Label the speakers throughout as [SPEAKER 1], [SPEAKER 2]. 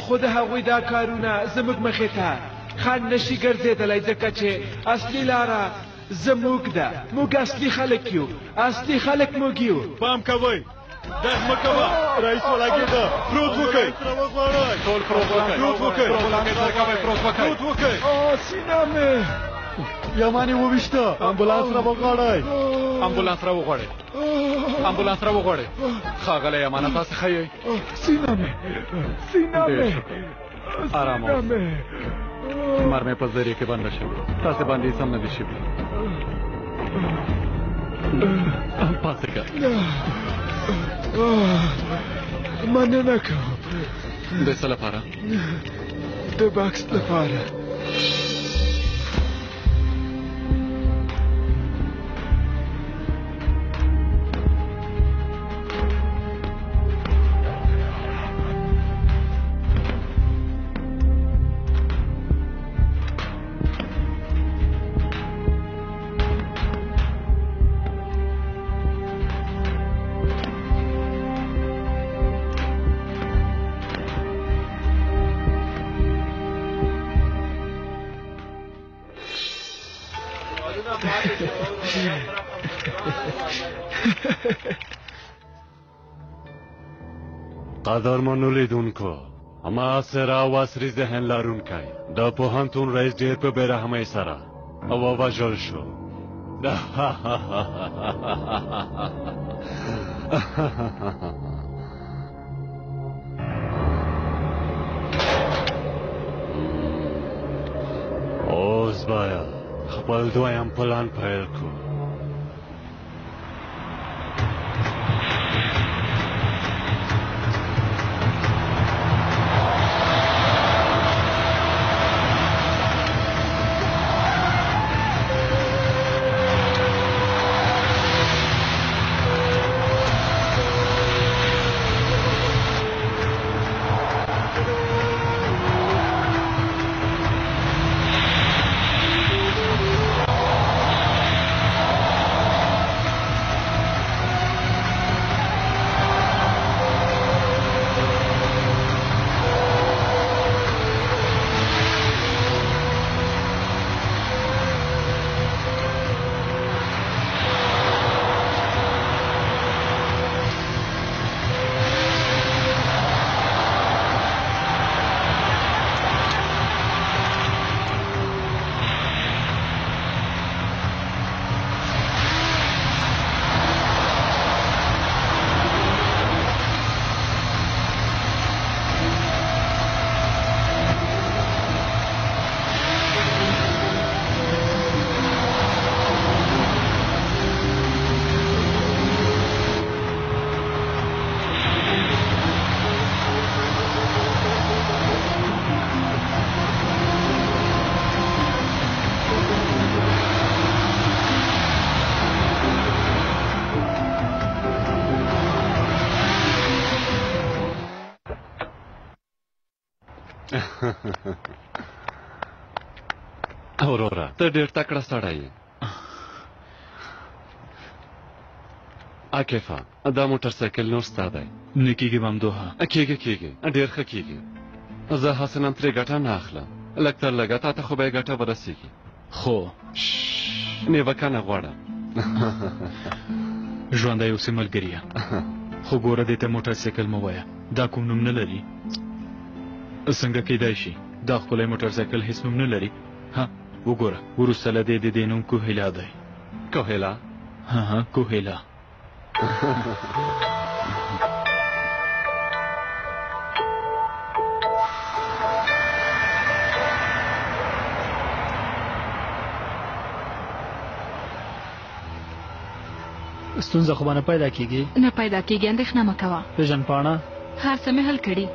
[SPEAKER 1] خو د هغوی دا کارونه زموږ مخې ته خنډ نشي ګرځېدلی ځکه چې اصلي لاره زموږ ده. موږ اصلي خلک یو، اصلي خلک موږ یو.
[SPEAKER 2] پام کوئ، دغ مه کوه، رئیس ولګېده. پروت وکئ، ټول پروت وکئ، پروت وکئ، پروت وکئ.
[SPEAKER 1] سینه مې
[SPEAKER 2] یمانې وویشته. امبولانس را وغواړئ،
[SPEAKER 3] امبولانس را وغواړئ، امبولانس را وغواړئ. ښاغلی یمانه تاسې ښه یئ؟
[SPEAKER 1] سینه مې، سینه مې،
[SPEAKER 3] ارام اوسئ. مرمۍ په ذریعه کې بنده شوې، تاسې باندې سم نه دي شوي. پاڅېږه.
[SPEAKER 1] مننه کوم.
[SPEAKER 3] د څه لپاره؟
[SPEAKER 1] د بکس لپاره.
[SPEAKER 4] قدرمنو لیدونکو، معاصر او عصري ذهن لرونکی د پوهنتون رئیس ډېر په بېرحمۍ سره ووژل شو. اوس باید خپل دویم پلان پیل کړو. اورورا ته ډېر تکړه سړی یې. عاکفه دا موټر سایکل نور ستا دی.
[SPEAKER 5] نه کېږي ممدوحه.
[SPEAKER 4] کېږي ډېر ښه کېږي. زه حسناً ترې ګټه نه اخلم، لږ تر لږه تا ته خو به یې ګټه ورسېږي.
[SPEAKER 5] خو
[SPEAKER 4] نیوکه نه غواړم.
[SPEAKER 5] ژوندی اوسې ملګریه، خو ګوره دې ته موټر سایکل مه وایه، دا کوم نوم نه لري. څنګه کېدای شي دا ښکلی موټر سایکل هېڅ نوم نه لري؟ ها وګوره، وروسته له دې د دې نوم کوهیلا دی.
[SPEAKER 4] کوهیلا؟
[SPEAKER 5] کوهیلا.
[SPEAKER 6] ستونزه خو به نه پیدا کېږي؟
[SPEAKER 7] نه پیدا کېږي، اندېښنه مه کوه.
[SPEAKER 6] پیژن پاڼه
[SPEAKER 7] هر څه مې حل کړي.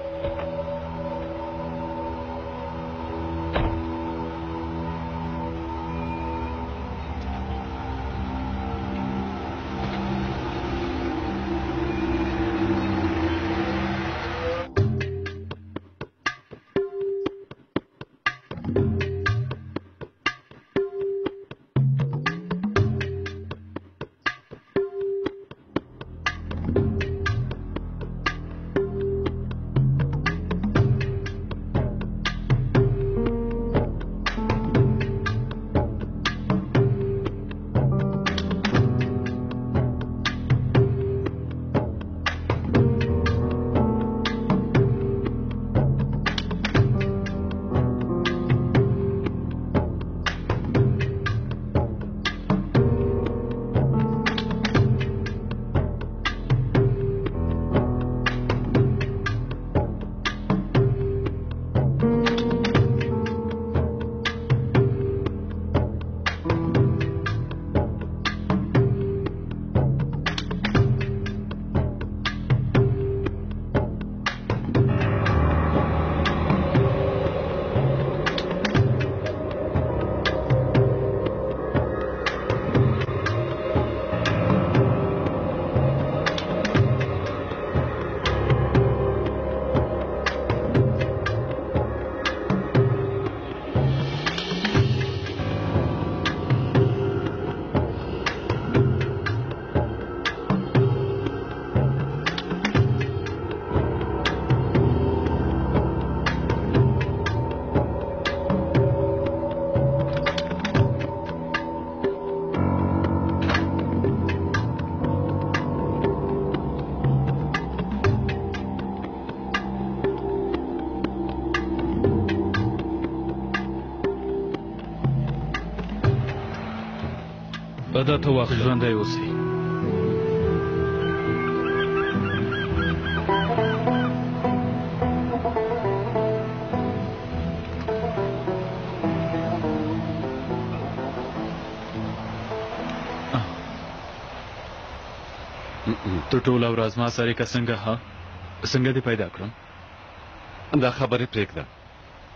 [SPEAKER 5] دا ته واخله ژوندی اوسئ. ته ټوله ورځ ما سره که څنګه دې پیدا کړم؟
[SPEAKER 4] دا خبرې پرېږده،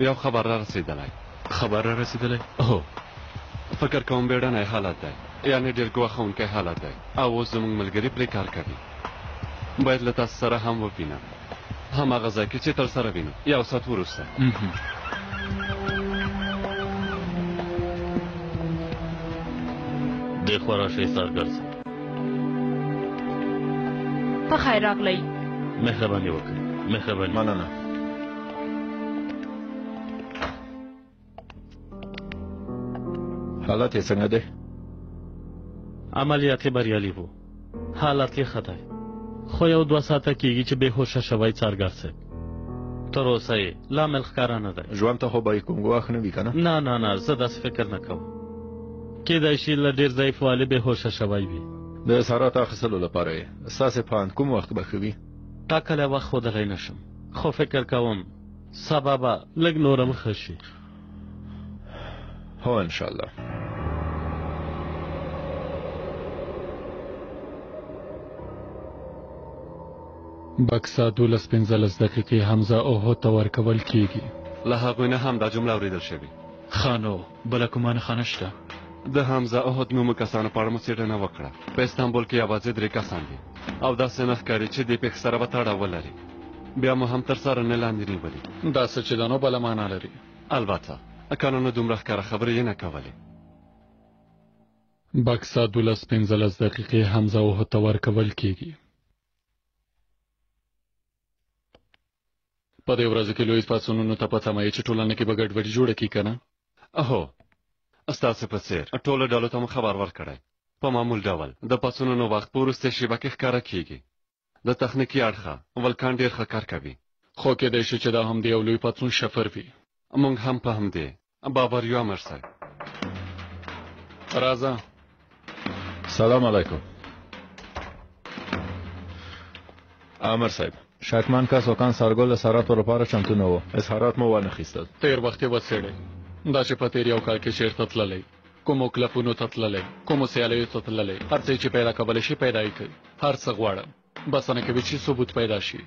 [SPEAKER 4] یو خبر را رسېدلی.
[SPEAKER 5] خبر را رسېدلی؟
[SPEAKER 4] هو، فکر کوم بیړنی حالت دی، یعنې ډېر ګواښونکی حالت دی او اوس زموږ ملګري پرې کار کوي. باید له تاسو سره هم ووینم، هماغه ځای کې چې تر سره وینو، یو ساعت وروسته.
[SPEAKER 8] دې خوا راشئ سرګر صاحب.
[SPEAKER 7] په خیر راغلی.
[SPEAKER 8] مهرباني وکړئ. مهرباني.
[SPEAKER 2] مننه. حالت یې څنګه دی؟
[SPEAKER 8] عملیات یې بریالي وو، حالت یې ښه دی، خو یو 2 ساعته کېږي چې بې هوشه شوی څارګر صاحب. تر اوسه یې لامل ښکاره نه دی.
[SPEAKER 2] ژوند ته خو به یې کوم ګواښ نه وي که نه؟
[SPEAKER 8] نه زه داسې فکر نه کوم. کېدای شي له ډېر ضعیف والي بې هوشه شوی وي.
[SPEAKER 2] د اظهاراتو اخیستلو لپاره یې ستاسې پاند کوم وخت به ښه وي؟
[SPEAKER 8] ټاکلی وخت ښودلی نه شم، خو فکر کوم سبا به لږ نورم ښه شي.
[SPEAKER 2] هو انشاءالله.
[SPEAKER 3] بکسا 12-15 دقیقې حمزه اوهو ته ورکول کیږي.
[SPEAKER 4] له هغوی نه هم دا جمله اورېدل شوې.
[SPEAKER 5] خانو بله کومه نښه نشته؟
[SPEAKER 4] د حمزه احد نومو کسانو په اړه مو څېړنه وکړه. په استانبول کې یوازې 3 کسان دي او داسې نه ښکاري چې دې پېښې سره به تړاو ولري. بیا مو هم تر څارنې لاندې نیولي.
[SPEAKER 3] دا څه چې دا نو بله معنا لري.
[SPEAKER 4] البته قانون دومره ښکاره خبرې یې نه کولې.
[SPEAKER 3] بکسا 12-15 دقیقې حمزه اوهو ته ورکول کیږي. په دې ورځو کې لوی پاڅونونو ته پته مایي چې ټولنه کې به ګډوډي جوړه کړي که نه؟
[SPEAKER 4] هو، ستاسو په څېر ټولو ډلو ته مو خبر ورکړی. په معمول ډول د پاڅونونو وخت په وروستۍ شېبه کې ښکاره کیږي. د تخنیکي اړخه ولکان ډېر ښه کار کوي،
[SPEAKER 3] خو کېدای شي چې دا هم د یو لوی پاڅون شفر وي.
[SPEAKER 4] موږ هم په همدې باور یو. امر صاحب
[SPEAKER 3] راځه.
[SPEAKER 2] سلام علیکم. امر صاحب، شکمن کس وکان سرګل اظهاراتو لپاره چمتو نه و. اظهارات مو وانخیستل.
[SPEAKER 3] تیر وخت یې وڅېړئ، دا چې په تیر یو کال کې چېرته تللی، کومو کلبونو ته تللی، کومو سیالیو ته تللی، هر څه چې پیدا کولی شي پیدا یې کوي. هر څه غواړم، بسنه کوي چې ثبوت پیدا شي.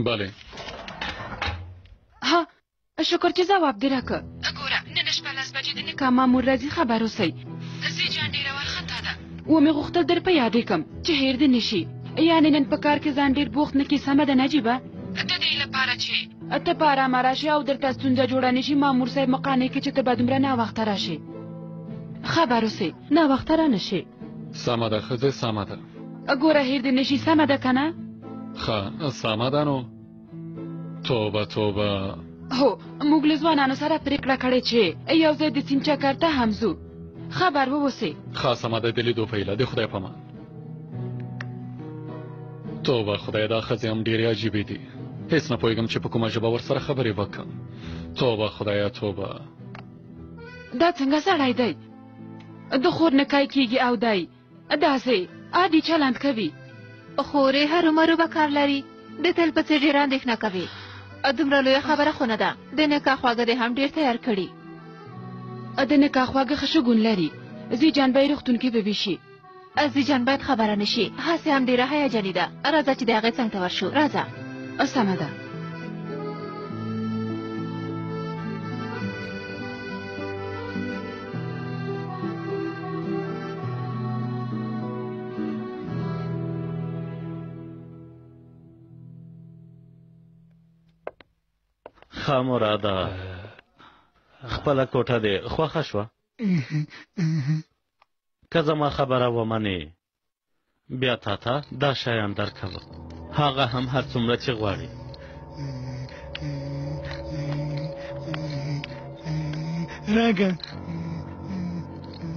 [SPEAKER 3] بله.
[SPEAKER 7] ها، شکر چې ځواب دې راکړ. ګوره نن شپه 10 بجې د نکاح مامور راځي، خبر اوسئ. زه جان ډېره وارخطا ده ومې غوښتل در په یاد کړم چې هېر دې نه شي. یعنې نن په کار کې ځان ډېر بوخت نه کړې. سمه ده نجیبه؟ د دې لپاره چې ته په ارامه راشې او درته ستونزه جوړه نه شي، مامور صاحب مقانع کړي چې ته به دومره ناوخته راشې. خبر اوسئ، ناوخته را نه شي.
[SPEAKER 3] سمه ده ښځې، سمه ده.
[SPEAKER 7] ګوره هېر دې نه شي، سمه ده که نه؟
[SPEAKER 3] ښه سمه ده. نو توبه توبه.
[SPEAKER 7] هو، موږ له ځوانانو سره پرېکړه کړې چې یو ځای د سیند چکر ته هم ځو. خبر واوسئ.
[SPEAKER 3] ښه سمه ده، د لیدو په هیله. د خدای په امان. توبه خدای، دا ښځې هم ډېرې عجیبې دي. هېڅ نه پوهېږم چې په کومه ژبه ورسره خبرې وکړم. توبه خدایه توبه.
[SPEAKER 7] دا څنګه سړی دی؟ د خور نکای کېږي او دی داسې عادي چلند کوي.
[SPEAKER 9] خورې هرومرو به کار لري، د تل په څېر ډېره اندېښنه کوي. دومره لویه خبره خو نه ده. د نکاح خواږه دې هم ډېر تیار کړي.
[SPEAKER 7] د نکاح خواږه ښه شګون لري. زیجان به یې روغتون کې به ویشي.
[SPEAKER 9] زیجان باید خبره نه شي، هسې هم ډېره هیجاني ده. راځه چې د هغې څنګ ته ورشو. راځه.
[SPEAKER 7] سمه ده.
[SPEAKER 8] ښه مراده، خپله کوټه دې خوښه شوه؟ که زما خبره ومنې بیا تا ته دا شیان درکوم، هغه هم هر څومره چې غواړي.
[SPEAKER 6] راګه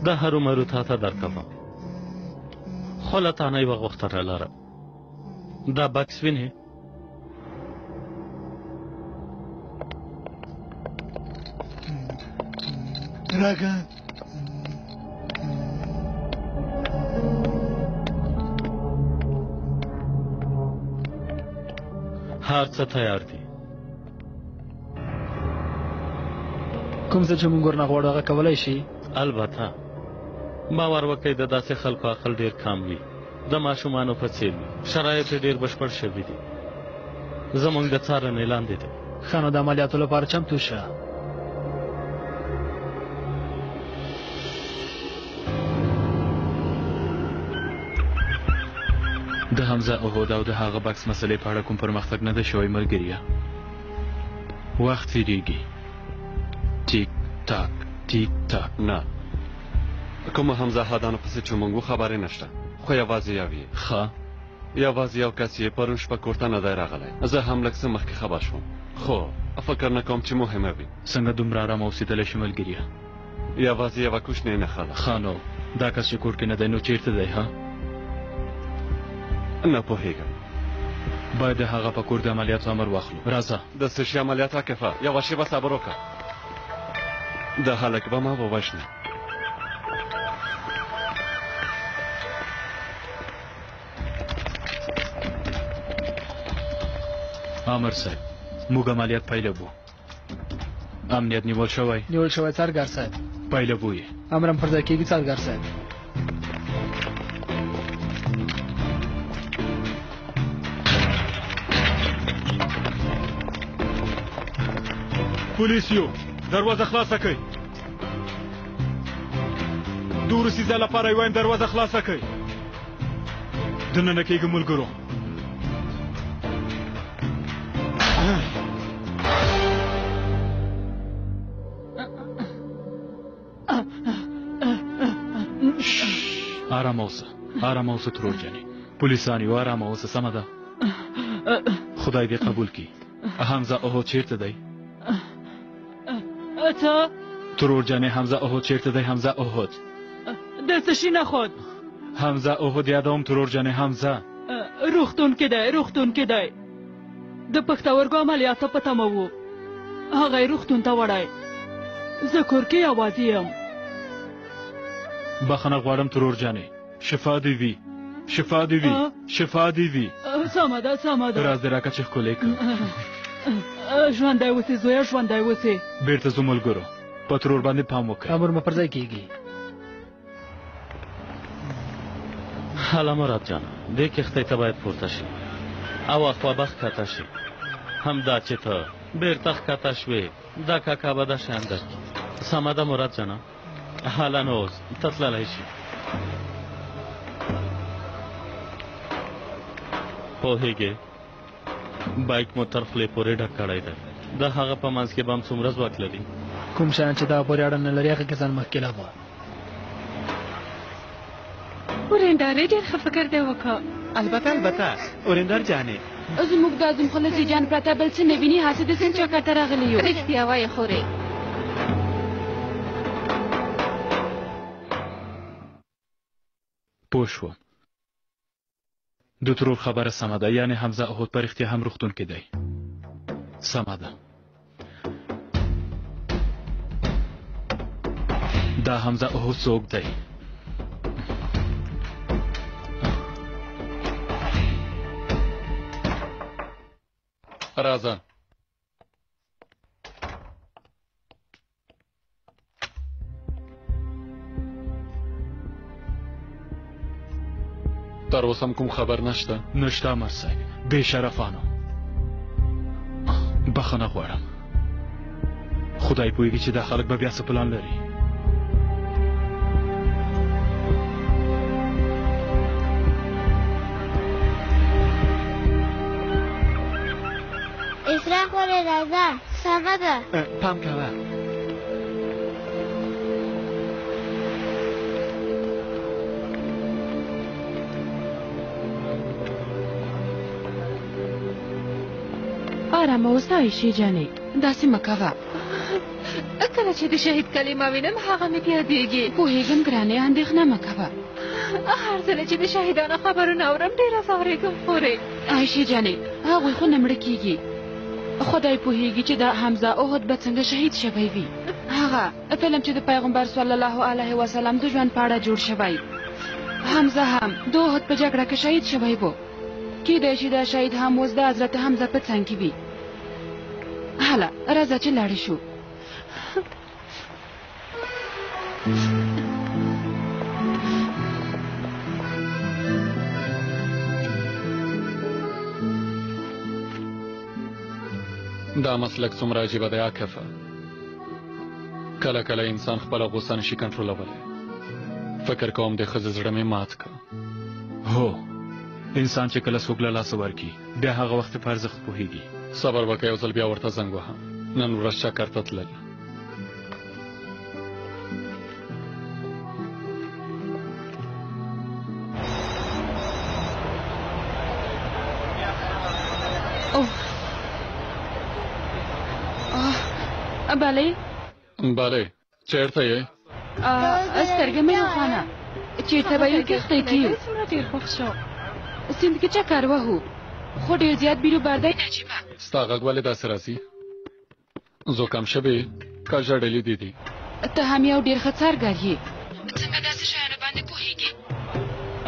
[SPEAKER 8] د هرومرو تا ته درکوم، خو له تا نه یوه غوښتنه لرم. دا بکس وینې؟
[SPEAKER 6] راګه
[SPEAKER 8] هر څه تیار دي.
[SPEAKER 10] کوم څه چې موږ ورنه غواړو هغه کولی شي؟
[SPEAKER 8] البته باور وکړئ د داسې خلکو عقل ډېر کم وي، د ماشومانو په څېر وي، شرایط یې ډېر بشپړ شوي دي، زموږ د څارنې لاندې دی.
[SPEAKER 10] ښه نو د عملیاتو لپاره چمتو شه.
[SPEAKER 5] د حمزه احد او د هغه بکس مسلې په اړه کوم پرمختګ نه دی شوی ملګریه. وخت تېرېږي. ټیک ټاک ټیک ټاک.
[SPEAKER 4] نه کومه حمزه احدانو پسې چې موږ خبرې نشته، خو یوازې یو یې.
[SPEAKER 5] ښه
[SPEAKER 4] یوازې یو کس یې پرون شپه کور ته نه دی راغلی. زه هم لږ څه مخکې خبر شوم، خو فکر نه کوم چې مهمه وي.
[SPEAKER 5] څنګه دومره ارامه اوسېدلی شي ملګریه؟
[SPEAKER 4] یوازې یوه کوچنۍ نښه ده.
[SPEAKER 5] ښه نو دا کس چې کور کې نه دی نو چېرته دی؟ ها
[SPEAKER 4] نه پوهېږم.
[SPEAKER 5] باید د هغه په کور د عملیاتو امر واخلو. راځه.
[SPEAKER 4] د څه شي عملیات عاکفه؟ یوه شېبه صبر وکړه. د هلک به ما ووژنې.
[SPEAKER 5] امر صاحب موږ عملیات پیلوو. امنیت نیول شوی؟
[SPEAKER 10] نیول شوی څارګر صاحب.
[SPEAKER 5] پیلوو یې.
[SPEAKER 10] امرم پر ځای کېږي څارګر صاحب.
[SPEAKER 2] پولیسیو دروازه خلاصه کړئ. د وروستي ځل لپاره یې وایم دروازه خلاصه کړئ.
[SPEAKER 5] دننه کېږي ملګرو. آرام اوسه، آرام اوسه ترور جانې. پولیسان یو آرامه اوسه، سمه ده؟ خدای دې قبول کړي. حمزه احد چیرته دی؟
[SPEAKER 7] څه؟
[SPEAKER 5] ترور جانې حمزه احد چیرته دی؟ حمزه احد
[SPEAKER 7] د څه شي نه خود؟
[SPEAKER 5] حمزه احد یادوم ترور جانې. حمزه
[SPEAKER 7] روغتون کې دی، روغتون کې دی. د پښتورګو عملیاتو په تمه و، هغه یې روغتون ته وړی. زه کور کې یوازې یم.
[SPEAKER 5] بخښنه غواړم ترور جانې. شفا دې وي، شفا دې وي، شفا دې وي.
[SPEAKER 7] سمه ده سمه ده.
[SPEAKER 5] راز دې راکړه چې ښکلی کړم.
[SPEAKER 7] ژوندی اوسې زویه، ژوندی اوسې.
[SPEAKER 5] بېرته ځو ملګرو، په ترور باندې پام وکړئ.
[SPEAKER 10] امر مو پر ځای کېږي.
[SPEAKER 8] هله مراد جان، دې کښتۍ ته باید پورته شي او اخوا ښکته شي. همدا چې ته بېرته ښکته شوې دا کاکا به دا شیان درکړي. سمه ده مراد جانه، هله نو اوس ته تللی شي. پوهېږې بایک مو تر خولې پورې ډک کړی دی. د هغه په منځ کې به هم څومره ځواک لري.
[SPEAKER 10] کوم شیان چې دغه پورې اړه نه لري هغه کې ځان مخکې لاوه.
[SPEAKER 7] ورېندارې ډېر ښه فکر دی وکړه.
[SPEAKER 6] البته ورېندار جانې،
[SPEAKER 7] زموږ د اعظم خلصي جان پرته بل څه نه ویني. هسې د سیند چوکر ته راغلي یو.
[SPEAKER 9] رښتیا وایې خورې.
[SPEAKER 5] پوه شوم. د ترور خبره سمه ده، یعنې حمزه احد په رښتیا هم روغتون کې دی. سمه ده. دا حمزه احد څوک دی؟
[SPEAKER 3] راځه. تر اوسه کوم خبر نشته؟
[SPEAKER 5] نشته امر صاحب. بې شرفانو بخښنه غواړم. خدای پوهېږي چې دا خلک به بیا څه پلان لري.
[SPEAKER 11] اسراف ولې راځه، سمه ده.
[SPEAKER 6] پام کوه.
[SPEAKER 7] آرامه اوسه عایشې جانې، داسې مه کوه.
[SPEAKER 9] کله چې د شهید کلمه وینم هغه مې یادېږي.
[SPEAKER 7] پوهېږم ګرانې، اندېښنه مه کوه.
[SPEAKER 9] هر ځل چې د شهیدانو خبرونه اورم ډېره ځورېږم خورې.
[SPEAKER 7] عایشې جانې هغوی خو نه مړه کېږي. خدای پوهیږي چې دا حمزه احد به څنګه شهید شوی وي. هغه فلم چې د پیغمبر صلی الله علیه وسلم د ژوند په اړه جوړ شوی، حمزه هم د احد په جګړه کې شهید شوی وو. کیدای شي دا شهید هم اوس د حضرت حمزه په څنګ کې وي. هله راځه چې لاړې شو.
[SPEAKER 3] دا مسلک څومره عجیبه دی عاکفه. کله کله انسان خپله غوسه نشي کنټرولولی. فکر کوم د ښځې زړه مې مات که.
[SPEAKER 5] هو، انسان چې کله څوک له لاسه ورکي بیا هغه وخت په ارزښت پوهېږي.
[SPEAKER 3] صبر وکړه، یو ځل بیا ورته زنګ وهم. نن ورځ چکر ته تلل.
[SPEAKER 7] بله
[SPEAKER 3] بله، چیرته یې؟
[SPEAKER 7] سترګې مې روښانه. چېرته به یو کښتۍ کې یو. ډېر خوښ شو. سیند کې چکر وهو، خو ډېر زیات بیروبار دی. نجیبه
[SPEAKER 3] ستا غږ ولې داسې راځي؟ زکام شوې که ژړلي دي دي؟
[SPEAKER 7] ته هم یو ډېر ښه څارګر یې. څنګه داسې شیانو باندې پوهېږې؟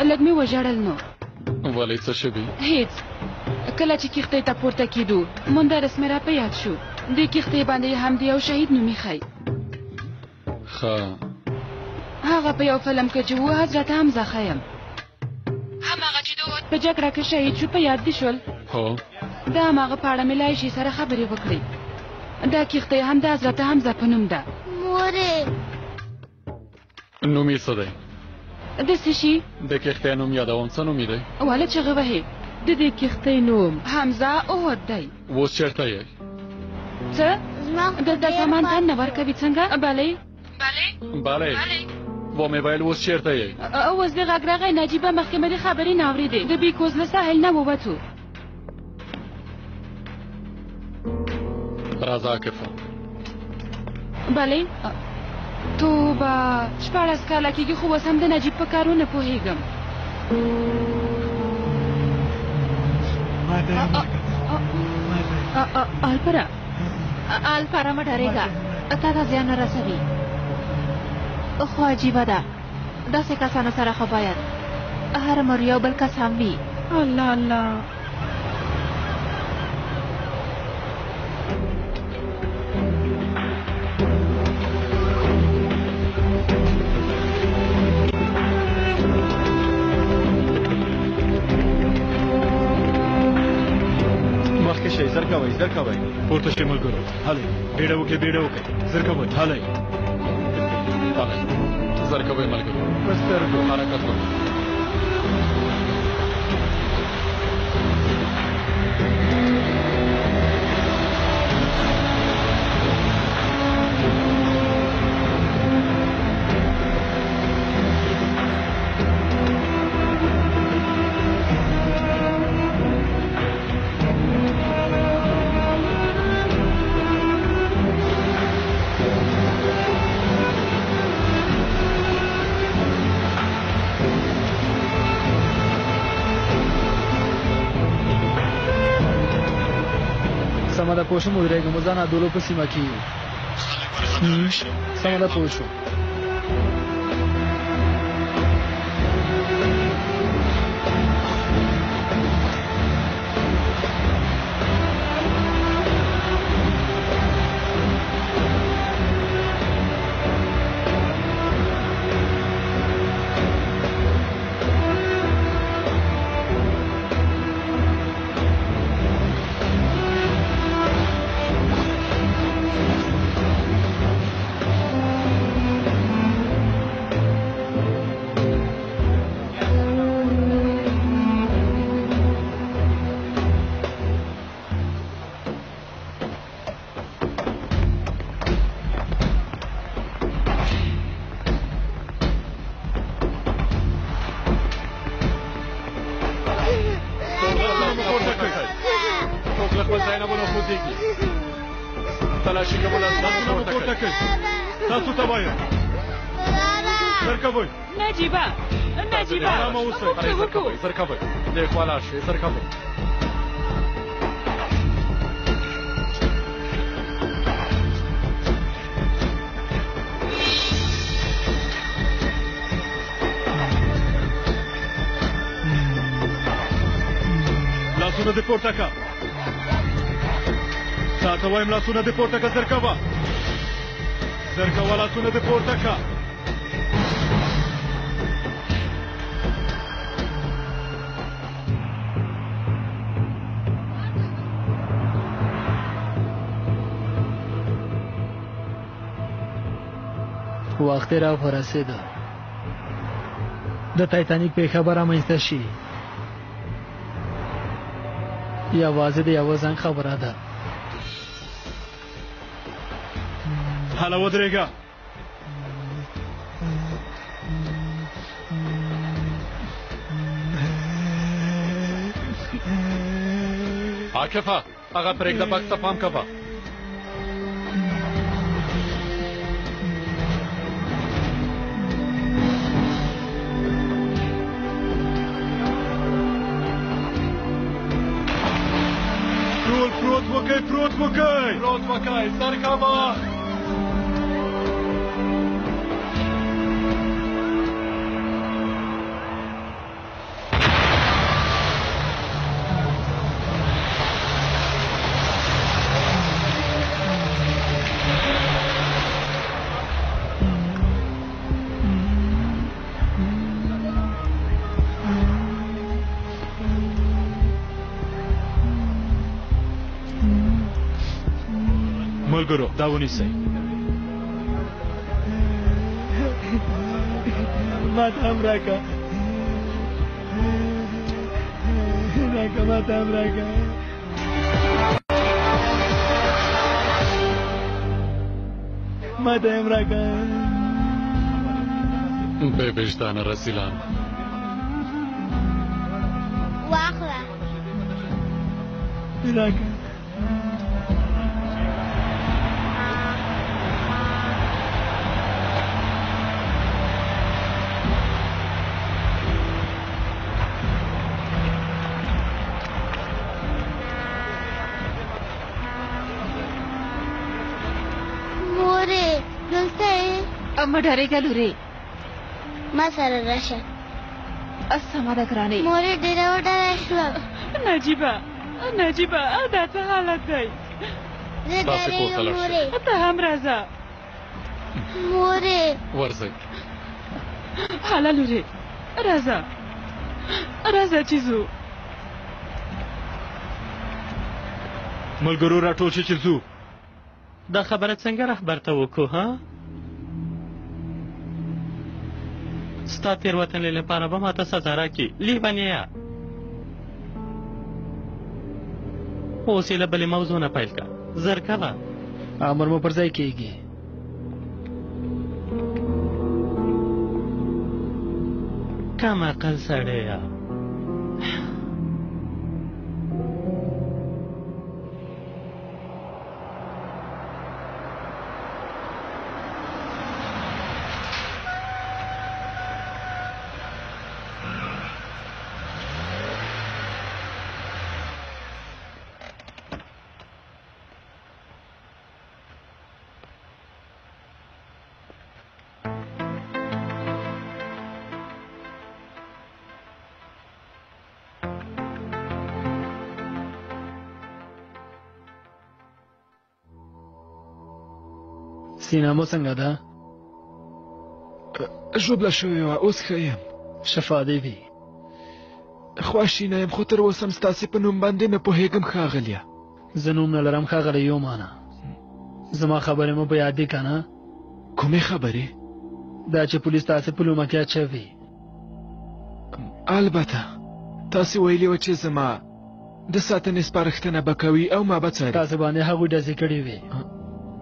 [SPEAKER 7] لږ مې وژړل. نو
[SPEAKER 3] ولې څه شوي؟
[SPEAKER 7] هېڅ. کله چې کښتۍ ته پورته کېدو مندرس مې را په یاد شو. د کښتۍ باندې هم د یو شهید نوم ایښی.
[SPEAKER 3] ښه،
[SPEAKER 7] هغه په یو فلم کې چې و حضرت حمزه ښیم. هماغه چې د احد په جګړه کې شهید شو په یاد دي شول؟
[SPEAKER 3] هو.
[SPEAKER 7] د هماغه په اړه مې له عایشې سره خبرې وکړې. دا کښتۍ هم د حضرت حمزه په نوم ده.
[SPEAKER 11] مورې
[SPEAKER 3] نوم یې څه دی؟
[SPEAKER 7] داسې شي.
[SPEAKER 3] د کښتۍ نوم یادوم. څه نوم یې دی؟
[SPEAKER 7] ولې چغې وهې؟ د دې کښتۍ نوم حمزه احد دی.
[SPEAKER 3] اوس چېرته یې؟
[SPEAKER 7] څه؟ دلته سامان تن نه ورکوي څنګه؟ بلې
[SPEAKER 3] بله. و مې ویل اوس چېرته یې؟
[SPEAKER 7] اوس د غږ راغی. نجیبه مخکې مې د خبرې نه اورېدې. د بیکوز له ساحل نه ووتو.
[SPEAKER 3] راځه عاکفه.
[SPEAKER 7] بلې توبه، 14 کاله کېږي خو اوس هم د نجیب په کارو نه پوهېږم.
[SPEAKER 9] الپره مه ډارېږه، تا ته زیان نه رسوي. خو عجیبه ده، داسې کسانو سره خو باید هر مر یو بل کس هم وي.
[SPEAKER 7] الله الله.
[SPEAKER 2] مخکې شئ، زر کوئ زر کوئ.
[SPEAKER 5] پورته شئ ملګرو. هلئ بیړه وکړئ بیړه وکړئ. زر کوئ. هلئ
[SPEAKER 3] زر کوئ ملګرو.
[SPEAKER 2] په سترګو
[SPEAKER 3] حرکت وکړئ.
[SPEAKER 10] سمه ده پوه شوم. ودرېږم زه نادولو په سیمه کې یو. سمه ده پوه شوم.
[SPEAKER 2] تلاشي کوله تاسو پورته کړئ. تاسو ته وایم زر کوئ.
[SPEAKER 7] نجیبه
[SPEAKER 2] آرامه اوسئ.
[SPEAKER 3] زر کوئ. دې خوا لاړ شئ. زر کوئ.
[SPEAKER 2] دې پورته کړه تا ته وایم لاسونه دې پورته کړه زر کوه لاسونه دې پورته کړه
[SPEAKER 10] وخت را ورسېده د تایتانیک پیښه به رامنځته شي یوازې د یوه زنګ خبره ده
[SPEAKER 2] هله ودرېږه
[SPEAKER 3] عاکفه هغه پرېږده بکس ته پام کوه
[SPEAKER 2] پروت وکئ سر کوه
[SPEAKER 5] ملګرو دا ونیسئ
[SPEAKER 10] ما ته هم راکړه ما ته هم راکړه ما ته هم راکړه
[SPEAKER 3] بې وجدانه رسیلان
[SPEAKER 11] واخله
[SPEAKER 10] راکړه
[SPEAKER 9] مه ډارېږه لورې
[SPEAKER 11] ما سره راشه
[SPEAKER 9] سمه ده ګرانې
[SPEAKER 11] مورې ډېره وډاره شوم
[SPEAKER 7] نجیبه دا څه حالت دی
[SPEAKER 11] زه ډارېږم مورې
[SPEAKER 7] ته هم راځه
[SPEAKER 11] مورې
[SPEAKER 3] ورځئ
[SPEAKER 7] هله لورې راځه چې ځو
[SPEAKER 5] ملګرو راټول شئ چې ځو
[SPEAKER 8] دا خبره څنګه رهبر ته وکړو ها ستا تېروتنې لپاره به ماته سزا راکړي لیونیه اوس یې له بلې موضوع نه پیل کړه زر کوه
[SPEAKER 10] امر مو پر ځای کېږي
[SPEAKER 8] کم عقل سړیه
[SPEAKER 10] سینه مو څنګه ده
[SPEAKER 1] ژوبله شوې وه اوس ښه یم
[SPEAKER 10] شفا دې وي
[SPEAKER 1] خواشینه یم خو تر اوسه هم ستاسې په نوم باندې نه پوهېږم ښاغلیه
[SPEAKER 10] زه نوم نه لرم ښاغلی یومانه زما خبرې مو په یاد دي که نه
[SPEAKER 1] کومې خبرې
[SPEAKER 10] دا چې پولیس تاسې په لومه کې اچوي
[SPEAKER 1] البته تاسې ویلي وه چې زما د ساتنې سپارښتنه به کوي او ما به څاري
[SPEAKER 10] تاسې باندې هغوی ډزې کړې وې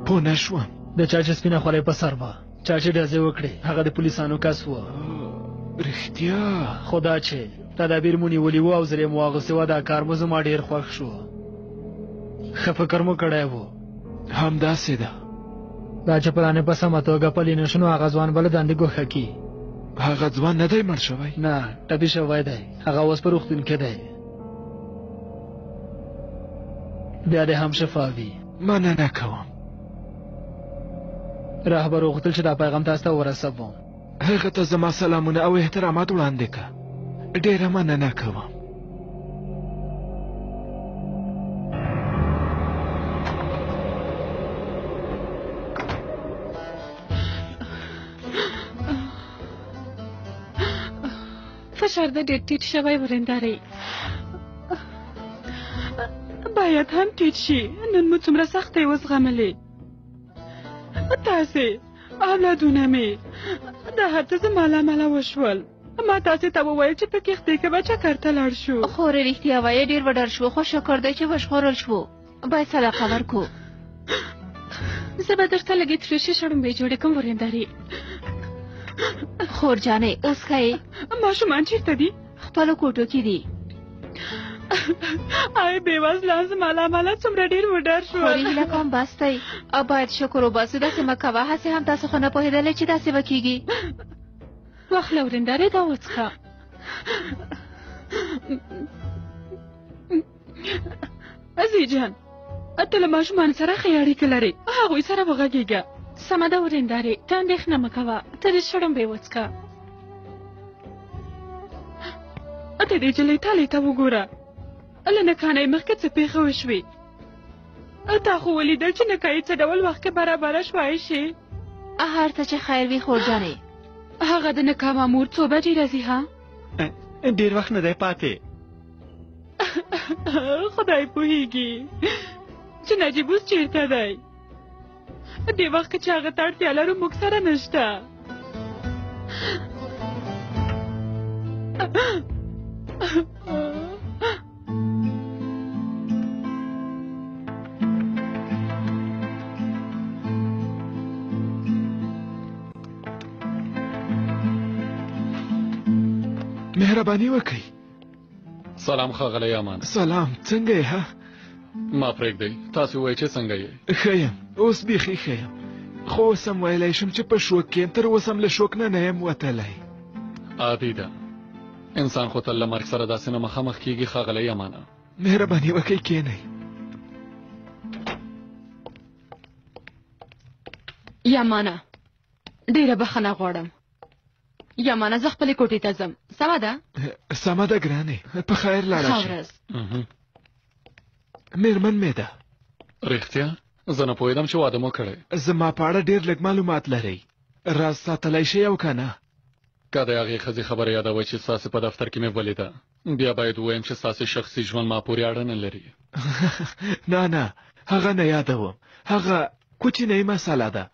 [SPEAKER 1] پوه نه شوم
[SPEAKER 10] د چا چې سپینه خولۍ په سر وه چا چې ډزې وکړې هغه د پولیسانو کس وه
[SPEAKER 1] رښتیا
[SPEAKER 10] خو دا چې تدابیر مو نیولي وو او زرې مو واغوستې وه دا کار مو زما ډېر خوښ شو ښه فکر مو کړی وو
[SPEAKER 1] همداسې ده
[SPEAKER 10] دا چې پلانې په سمه توګه پلي نه شو نو هغه ځوان به له دندې ګوښه کي
[SPEAKER 1] هغه ځوان نه دی مړ شوی
[SPEAKER 10] نه ټپي شوی دی هغه اوس په روغتون کې دی بیا دې هم شفا وي
[SPEAKER 1] مننه کوم
[SPEAKER 10] رهبر غوښتل چې دا پیغام تاسو ته ورسوم
[SPEAKER 1] هغه ته زما سلامونه او احترامات وړاندې کړه ډېره مننه کوم
[SPEAKER 7] فشار د ډېر ټیټ شوی ورېندارې باید هم ټیټ شي نن مو څومره سختۍ وزغملې تاسې اولادونه مې دا هر څه زما له امله وشول ما تاسې ته وویل چې په کښتۍ کې به چکر ته لاړ شو
[SPEAKER 9] خورې رښتیا وایې ډېر وډار شو خو شکر دی چې وژغورل شو باید صدقه ورکو
[SPEAKER 7] زه به درته لږې ترشي شړومبې جوړې کړم ورېندارې
[SPEAKER 9] خور جانې اوس ښایې
[SPEAKER 7] ماشومان چېرته دي
[SPEAKER 9] خپلو کوټو کې دي
[SPEAKER 7] آی بېوزله زما له امله څومره ډېر وډار شول
[SPEAKER 9] خورې هیله کوم بس دی او باید شکر وباسو داسې مه کوه هسې هم تاسو خو نه پوهېدلی چې داسې به کېږي
[SPEAKER 7] واخله ورېندارې دا وڅښه عزیز جان ته له ماشومان سره ښې اړیکې لرې هغوی سره وغږېږه سمه ده ورېندارې ته اندېښنه مه کوه ته دې شړومبې وڅښه ته دې نجلۍ تالې ته وګوره له نکانۍ مخکې څه پېښه وشوې تا خو ولیدل چې نکایي څه ډول وخت کې برابره شوای شي
[SPEAKER 9] هر څه چې خیر وي خور جانې
[SPEAKER 7] هغه د نکاح مامور څو بجې راځي ها
[SPEAKER 6] ډېر وخت نه دی پاتې
[SPEAKER 7] خدای پوهیږي چې نجیب اوس چېرته دی دې وخت کې چې هغه ته اړتیا لرو موږ سره نشته
[SPEAKER 1] مهرباني وکړئ
[SPEAKER 3] سلام ښاغلی امان
[SPEAKER 1] سلام څنګه یې ها
[SPEAKER 3] ما پرېږدئ تاسې ووایئ چې څنګه یې
[SPEAKER 1] ښه یم اوس بیخي ښه یم خو اوس هم ویلی شم چې په شوک کې یم تر اوس هم له شوک نه یم وتلی
[SPEAKER 3] عادي ده انسان خو تل له مرګ سره داسې نه مخامخ کېږي ښاغلی امانه
[SPEAKER 1] مهرباني وکړئ کښېنئ
[SPEAKER 7] یمانه ډېره بخښنه غواړم یمانه زه خپلې کوټې ته ځم سمه ده
[SPEAKER 1] سمه ده ګرانې په خیر لاړه
[SPEAKER 7] ښه
[SPEAKER 1] شي
[SPEAKER 7] ورځ
[SPEAKER 1] مېرمن مې ده
[SPEAKER 3] رښتیا زه نه پوهېدم چې واده مو کړی
[SPEAKER 1] زما په اړه ډېر لږ معلومات لرئ راز ساتلی شئ او که نه
[SPEAKER 3] که د هغې ښځې خبره یادوئ چې ستاسې په دفتر کې مې ولیده بیا باید ووایم چې ستاسې شخصي ژوند ما پورې اړه نه لري
[SPEAKER 1] نه نه هغه نه یادوم هغه کوچنۍ مسله ده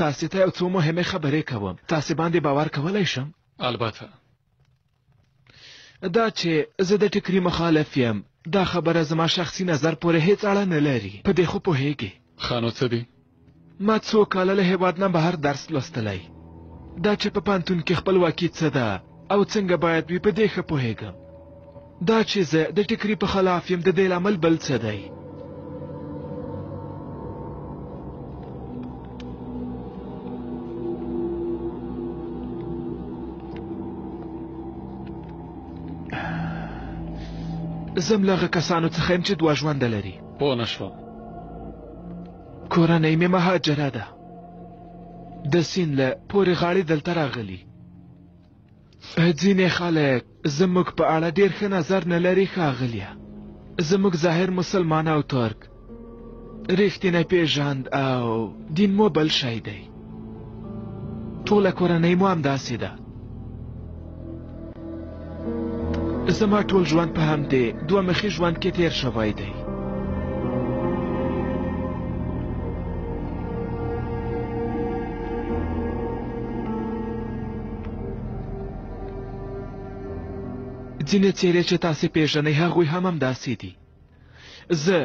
[SPEAKER 1] تاسې ته یو څو مهمې خبرې کوم تاسې باندې باور کولی شم
[SPEAKER 3] البته
[SPEAKER 1] دا چې زه د ټکري مخالف یم دا خبره زما شخصي نظر پورې هیڅ اړه نه لري په دې خو پوهیږي
[SPEAKER 3] ښه نو څه دي
[SPEAKER 1] ما څو کاله له هېواد نه بهر درس لوستلی دا چې په پوهنتون کې خپلواکي څه ده او څنګه باید وي په دې ښه پوهیږم دا چې زه د ټکري په خلاف یم د دې لامل بل څه دی زم له هغه کسانو څخه یم چې دوه ژونده لري
[SPEAKER 3] پوه نه شوم
[SPEAKER 1] کورنۍ مې مهاجره ده د سیند له پورې غاړې دلته راغلي ځینې خلک زموږ په اړه ډېر ښه نظر نه لري ښاغلیه زموږ ظاهر مسلمان او ترک رښتینی پیژند او دین مو بل شی دی ټوله کورنۍ مو همداسې ده زما ټول ژوند په همدې دوه مخي ژوند کې تیر شوی دی ځینې څېرې چې تاسې پیژنئ هغوی هم همداسې دي زه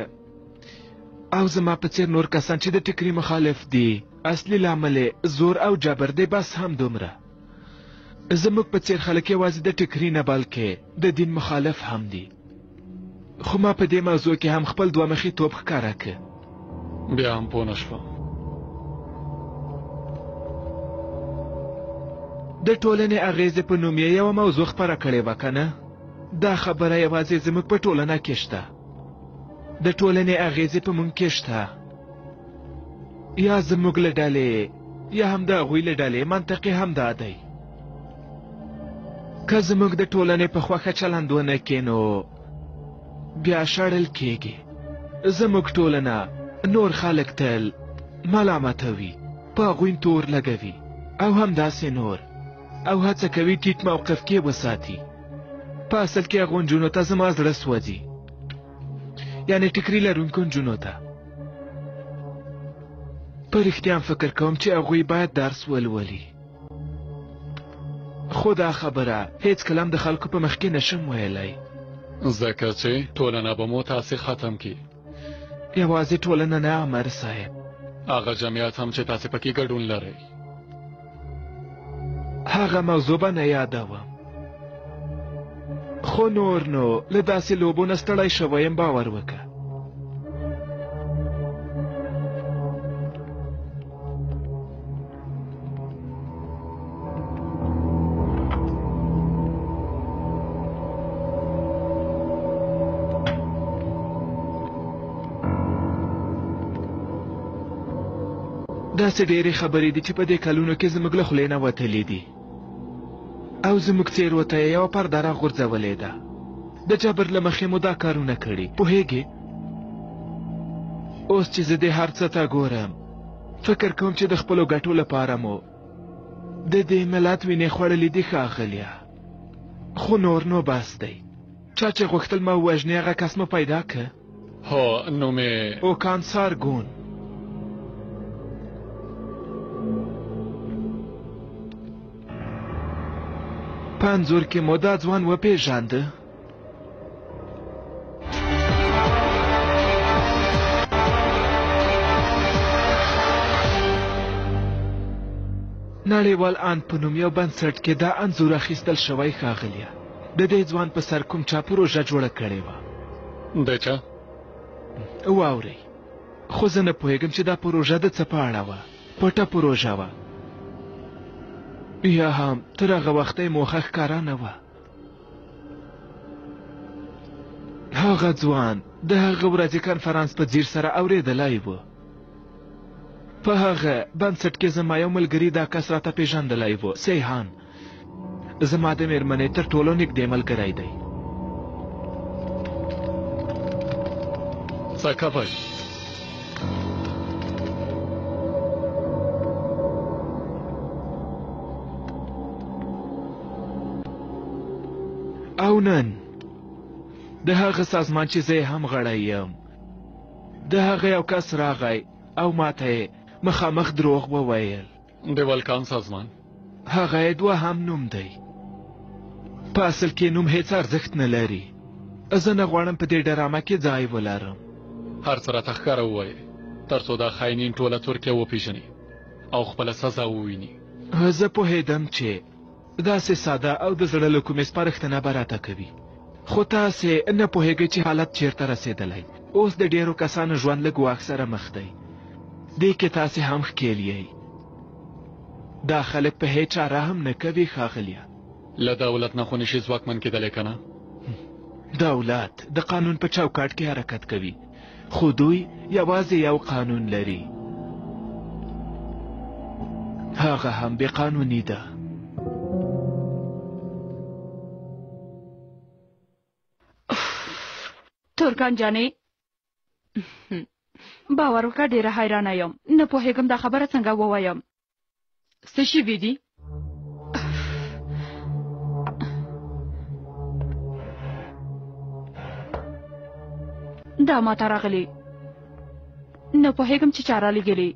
[SPEAKER 1] او زما په څېر نور کسان چې د ټکري مخالف دي اصلي لامل زور او جبر دی بس هم دومره زموږ په څېر خلک یوازې د ټکري نه بلکې د دین مخالف هم دي خو ما په دې موضوع کې هم خپل دوه مخي توب ښکاره که
[SPEAKER 3] بیا هم پوه نه شوم
[SPEAKER 1] د ټولنې اغېزې په نوم یې یوه موضوع خپره کړې وه که نه دا خبره یوازې زموږ په ټولنه کې شته د ټولنې اغېزې په موږ کې شته یا زموږ له ډلې یا هم د هغوی له ډلې منطقې هم دا دی که زموږ د ټولنې په خوښه چلند ونه کې نو بیا شړل کېږي زموږ ټولنه نور خلک تل ملامتوي په هغوی تور لګوي او همداسې نور او هڅه کوي ټیټ موقف کې وساتي په اصل کې هغو نجونو ته زما زړه سوځي، یعنې ټیکري لرونکو نجونو ته. په رښتیا فکر کوم چې هغوی باید درس ولولي، خو دا خبره هیڅ کلم د خلکو په مخ کې نشم ویلی،
[SPEAKER 3] ځکه چې ټولنه به مو تاسې ختم کړي.
[SPEAKER 1] یوازې ټولنه نه امر صاحب،
[SPEAKER 3] هغه جمعیت هم چې تاسې پکې ګډون لرئ.
[SPEAKER 1] هغه موضوع به نه یادوم، خو نور نو له داسې لوبو نه ستړی شوی یم، باور وکړه. داسې ډېرې خبرې دي چې په دې کلونو کې زموږ له خولې نه وتلې دي، او زموږ څېرو ته یې یوه پرده راغورځولې ده. د جبر له مخې مو دا کارونه کړي، پوهېږې؟ اوس چې زه دې هر څه ته ګورم، فکر کوم چې د خپلو ګټو لپاره مو د دې ملت وینې خوړلې دي ښاغلیه. خو نور نو بس دی، چا چې غوښتل ما ووژنې هغه کس مو پیدا که؟
[SPEAKER 3] هو، نوم یې
[SPEAKER 1] اوکان سارګون. په انځور کې مو دا ځوان وپېژانده؟ نړیوال آن په نوم یو بنسټ کې دا انځور اخیستل شوی ښاغلیه. د دې ځوان په سر کوم چا پروژه جوړه کړې وه.
[SPEAKER 3] د چا؟
[SPEAKER 1] واورئ، خو زه نه پوهېږم چې دا پروژه د څه په اړه وه. پټه پروژه وه، یا هم تر هغه وخته یې موخه ښکاره نه وه. هغه ځوان د هغه ورځې کنفرانس په ځیر سره اورېدلی و. په هغه بنسټ کې زما یو ملګري دا کس راته پېژندلی و، سیحان. زما د مېرمنې تر ټولو نږدې ملګری دی.
[SPEAKER 3] څه کوئ؟
[SPEAKER 1] او نن د هغه سازمان چې زه هم غړی یم، د هغه یو کس راغی او ماته یې مخامخ دروغ وویل.
[SPEAKER 3] د ولکان سازمان؟
[SPEAKER 1] هغه یې دوهم نوم دی. په اصل کې نوم هیڅ ارزښت نه لري. زه نه غواړم په دې ډرامه کې ځای ولرم.
[SPEAKER 3] هر څه راته ښکاره ووایې، تر څو دا خاینین ټوله ترکیه وپېژني او خپله سزا وویني.
[SPEAKER 1] زه پوهېدم چې داسې ساده او د زړه له کومې سپارښتنه به راته کوي، خو تاسې نه پوهېږئ چې حالت چیرته رسېدلی. اوس د ډېرو کسانو ژوند له ګواښ سره مخ دی. دې کې تاسې هم ښکېل یئ. دا خلک په هیڅ چاره هم نه کوي ښاغلیه.
[SPEAKER 3] له دولت نه خو نشي ځواکمن کېدلی که نه؟
[SPEAKER 1] دولت د قانون په چوکاټ کې حرکت کوي، خو دوی یوازې یو قانون لري، هغه هم بې قانوني ده.
[SPEAKER 7] ترکان جانې، باور وکړه ډېره حیرانه یم، نه پوهېږم دا خبره څنګه ووایم. څه شوي دي؟ دا ماته راغلي، نه پوهېږم چې چا رالیږلي.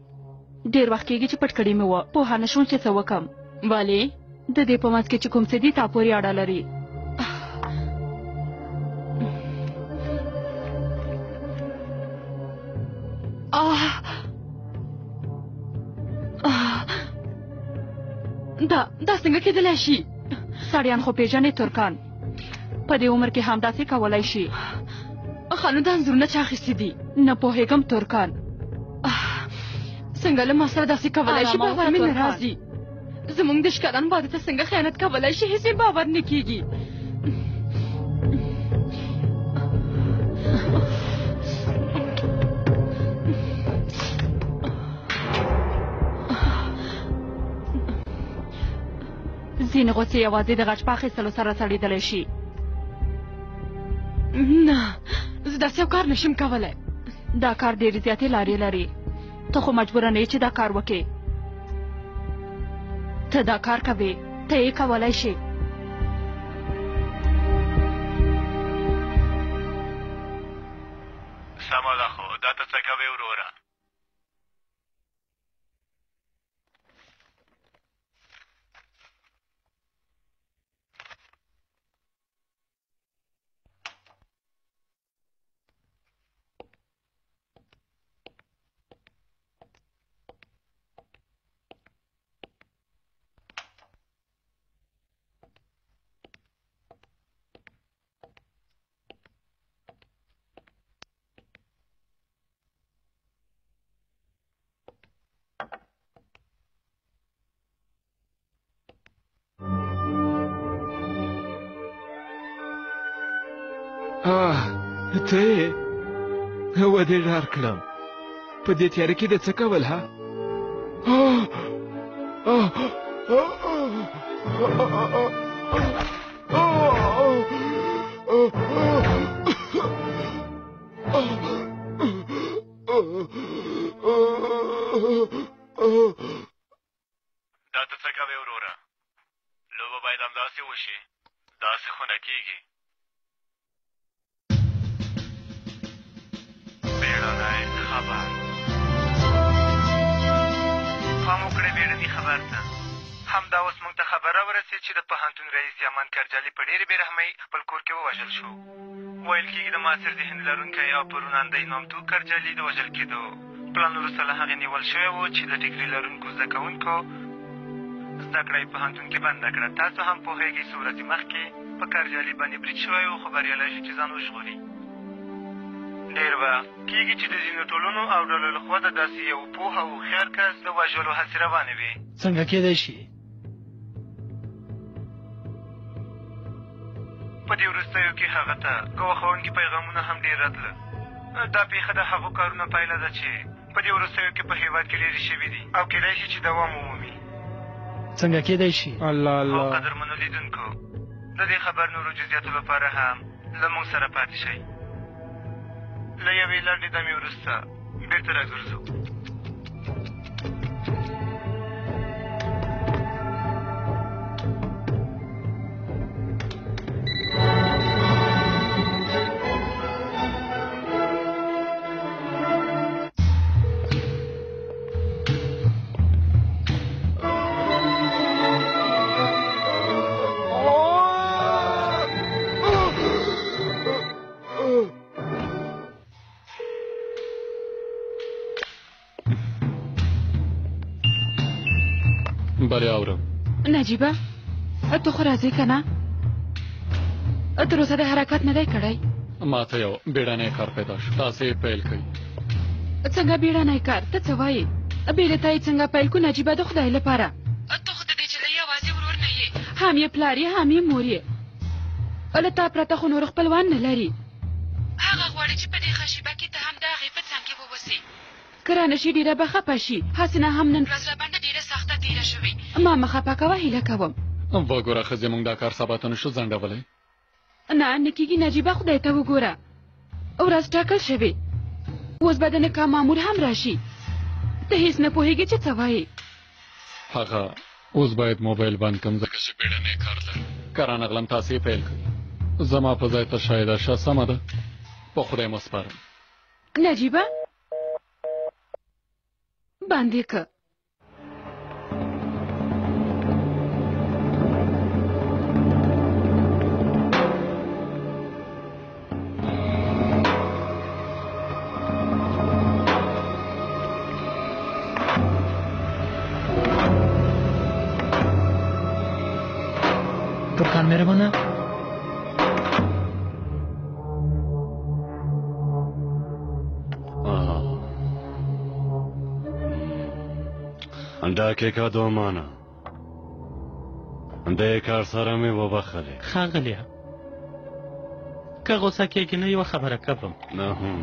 [SPEAKER 7] ډېر وخت کېږي چې پټ کړې مې وه، پوهه نه شوم چې څه وکړم. ولې؟ د دې په منځ کې چې کوم څه دي تا پورې اړه لري. دا څنګه کېدلی شي؟ سړیان خو پېژنې ترکان، په دې عمر کې هم داسې کولی شي. خانو دا انځورونه چا اخیستي دي؟ نه پوهېږم ترکان. څنګه له ما سره داسې کولی شي؟ باور مې نه راځي. زموږ د ښکارانو واده ته څنګه خیانت کولی شي؟ هېڅ مې باور نه کېږي. ځینې غوڅې یوازې د غچ په اخیستلو سره سړېدلی شي. نه، زه داسې یو کار نشم کولی. دا کار ډېرې زیاتې لارې لري. ته خو مجبوره نه یې چې دا کار وکړې. ته دا کار کوې، ته یې کولی شې.
[SPEAKER 1] ته یې ودې ډار کړم په دې تیاره کې د څه کول ها
[SPEAKER 2] دا ته څه کوې وروره لوبه باید همداسې وشي داسې خو نه کېږي بیړنی خبر پام وکړئ بیړني خبر ته همدا اوس موږ ته خبره ورسېد چې د پوهنتون رئیس یامان کرجالي په ډېرې بېرحمۍ خپل کور کې ووژل شو ویل کېږي د معاصر ذهن لرونکی او پرون اندی نامتو کرجالي د وژل کېدو پلان وروسته له هغې نیول شوی و چې د ډیګري لرونکو زده کوونکو زده کړه یې پوهنتون کې بنده کړه تاسو هم پوهېږئ څو ورځې مخکې په کرجالي باندې برید شوی و خو بریالی شو چې ځان وژغوري ډېر وخت کېږي چې د ځینو ټولنو او ډلو لخوا د داسې یو پوه او هوښیار کس د وژلو هڅې روانې وي
[SPEAKER 10] څنګه کېدای شي
[SPEAKER 2] په دې وروستیو کې هغه ته ګواښونکي پیغامونه هم ډېر راتله دا پیښه د هغو کارونو پایله ده چې په دې وروستیو کې په هېواد کې لرې شوي دي او کېدای شي چې دوام ومومي
[SPEAKER 10] څنګه کېدای شي
[SPEAKER 2] او قدرمنو لیدونکو د دې خبر نورو جزیاتو لپاره هم له موږ سره پاتې شئ له یوې لنډې دمې وروسته بېرته راګرځو
[SPEAKER 3] بله اورم
[SPEAKER 7] نجیبه ته خو راځې که نه تر اوسه د حرکت نه دی کړی
[SPEAKER 3] ما ته یو بیړنی کار پیدا شو تاسې یې پیل کوئ
[SPEAKER 7] څنګه بیړنی کار ته څه وایې بیړې ته یې څنګه پیل کړو نجیبه د خدای لپاره ته خو د دې نجلۍ یوازې ورور نه یې هم یې پلار یې هم یې مور یې له تا پرته خو نور خپلوان نه لري هغه غواړي چې په دې ښه شېبه کې ته هم د هغې په څنګ کې ووسې که رانه شي ډېره به خفه شي حسینه هم نن ورځ راباندې ډېره سخته تېره شوې ما مه خفه کوه هیله کوم
[SPEAKER 3] وګوره ښځې موږ دا کار سبا ته نشو ځنډولی
[SPEAKER 7] نه نه کېږي نجیبه خدای ته وګوره ورځ ټاکل شوې اوس به د نکاح مامور هم راشي ته هېڅ نه پوهېږې چې څه وایې
[SPEAKER 3] هغه اوس باید موبایل بند کړم ځکه چې بیړنی کار لرم که رانغلم تاسې یې پیل کړئ زما په ځای ته شایده شه سمه ده په خدای مو سپارم
[SPEAKER 7] نجیبه بند یې که
[SPEAKER 10] ترکان مهربانه
[SPEAKER 4] دقیقه دومانه د کار سره مې وبخلې
[SPEAKER 8] ښاغلیه که غوسه کېږي نه یوه خبره کوم
[SPEAKER 4] نه هم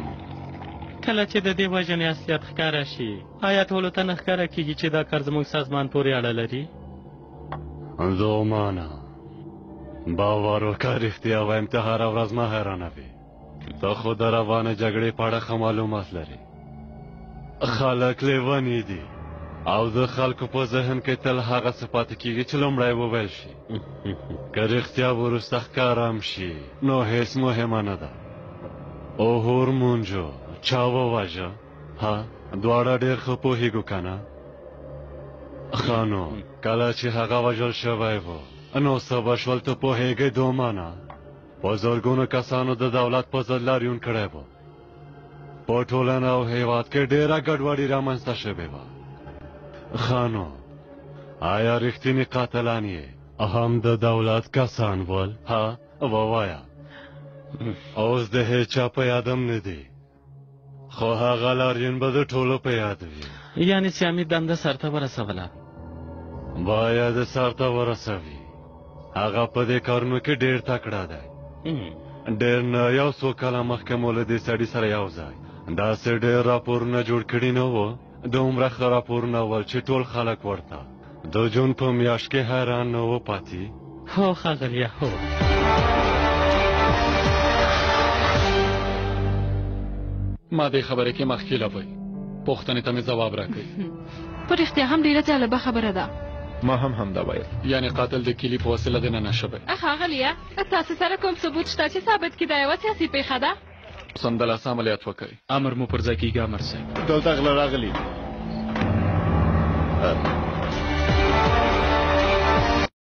[SPEAKER 8] کله چې د دې وژنې اصلیت ښکاره شي آیا ټولو ته نه ښکاره کېږي چې دا کار زموږ سازمان پورې اړه لري
[SPEAKER 4] دومانه باور وکړه رښتیا وایم ته هره ورځ مه حیرانوې ته خو د روانې جګړې په اړه ښه معلومات لري خلک لیوني دي او د خلکو په ذهن کې تل هغه څه پاتې کېږي چې لومړی وویل شي که رښتیا وروسته ښکاره هم شي نو هېڅ مهمه نه ده او هورمونجو چا وواژه ها دواړه ډېر ښه پوهېږو که نه ښه نو کله چې هغه وژل شوی و نو څه به شول ته پوهېږئ دومانه په زرګونو کسانو د دولت په ضد لاریون کړی و په ټولنه او هېواد کې ډېره ګډوډي رامنځته شوې وه ښه نو آیا رښتینې قاتلان یې هم د دولت کسان ول ها ووایه اوس د هېچا په یادم نه دی خو هغه لاریون به د ټولو په یاد وي
[SPEAKER 8] یعنې سیامي دنده سرته ورسوله
[SPEAKER 4] باید سرته ورسوي هغه په دې کارونو کې ډېر تکړه دی ډېر نه یو څو کاله مخکې مو له دې سړي سره یو ځای داسې ډېر راپورونه جوړ کړي نه وو دومره ښه راپورونه ول چې ټول خلک ورته د جون په میاشت کې حیران نه و پاتې
[SPEAKER 8] هو ښاغلیه هو
[SPEAKER 3] ما دې خبرې کې مخکې لوي پوښتنې ته مې ځواب راکړئ
[SPEAKER 7] په رښتیا هم ډیره جالبه خبره ده
[SPEAKER 1] ما هم همدا ویل
[SPEAKER 3] یعنی قاتل د کلي په وسیله دننه شوی
[SPEAKER 7] ښاغلیه تاسو سره کوم ثبوت شته چې ثابت کړي دا یوه سیاسي پیښه ده
[SPEAKER 3] سمدلاسه عملیات وکړئ
[SPEAKER 5] امر مو پر ځای کېږي امر صاحب
[SPEAKER 6] دلته غله راغلي